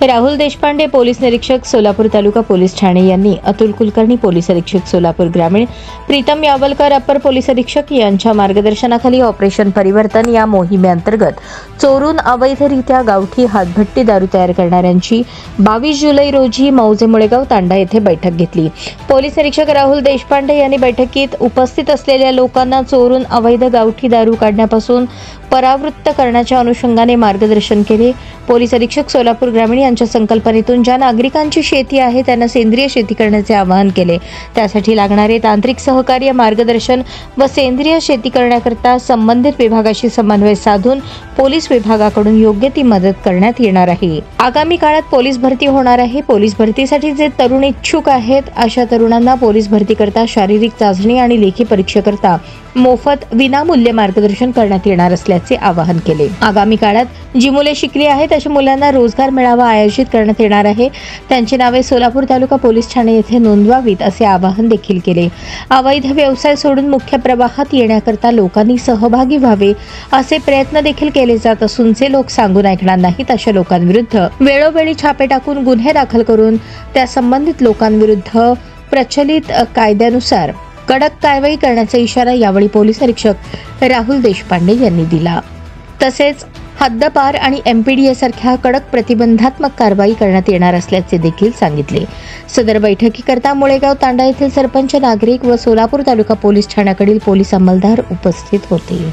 Rahul Deshpande police निरीक्षक सोलापूर तालुका police Thane यांनी Atul Kulkarni police अधीक्षक सोलापूर ग्रामीण, प्रीतम यावलकर अपर पोलीस अधीक्षक यांच्या मार्गदर्शनाखाली ऑपरेशन परिवर्तन या मोहिमेअंतर्गत चोरून अवैधरित्या गावठी हातभट्टी दारू तयार करणाऱ्यांची 22 जुलै रोजी मौजे मुळेगाव तांडा येथे बैठक घेतली। पोलीस निरीक्षक राहुल देशपांडे यांनी बैठकीत उपस्थित असलेल्या लोकांना चोरून अवैध गावठी दारू काढण्यापासून परावृत्त करण्याच्या अनुषंगाने मार्गदर्शन केले। पोलीस अधीक्षक सोलापूर ग्रामीण यांच्या संकल्पनेतून ज्या नागरिकांची शेती आहे त्यांना सेंद्रिय शेती करण्याचे आवाहन केले। त्यासाठी लागणारे तांत्रिक सहकार्य, मार्गदर्शन व सेंद्रिय शेती करण्याकरता संबंधित विभागाशी समन्वय साधून पोलीस विभागाकडून योग्य ती मदत करण्यात येणार आहे। आगामी काळात पोलीस भरती होणार आहे। पोलीस भरतीसाठी जे तरुण इच्छुक आहेत अशा तरुणांना पोलीस भरती करता शारीरिक चाचणी आणि लेखी परीक्षेकरता मोफत विनामूल्य मार्गदर्शन करण्यात येणार असल्याचे आवाहन केले। आगामी काळात जी मुले शिकली आहेत अशा मुलांना रोजगार मेळावा आयोजित करण्यात येणार आहे। त्यांची नावे सोलापूर तालुका पोलीस ठाणे येथे नोंदवावीत असे आवाहन देखील केले। अवैध व्यवसाय सोडून मुख्य प्रवाहात येण्याकरता लोकांनी सहभागी व्हावे असे प्रयत्न देखील केले जात असून जे लोक सांगून ऐकणार नाहीत अशा लोकांविरुद्ध वेळोवेळी छापे टाकून गुन्हे दाखल करून त्या संबंधित लोकांविरुद्ध प्रचलित कायद्यानुसार कडक कारवाई करण्याचा इशारा यावेळी पोलीस अधीक्षक राहुल देशपांडे यांनी दिला। तसेच हद्दपार आणि MPDA सारख्या कडक प्रतिबंधात्मक कारवाई करण्यात येणार असल्याचे देखील सांगितले। सदर बैठकीकरता मुळेगाव तांडा येथील सरपंच, नागरिक व सोलापूर तालुका पोलीस ठाण्याकडील पोलीस अंमलदार उपस्थित होते।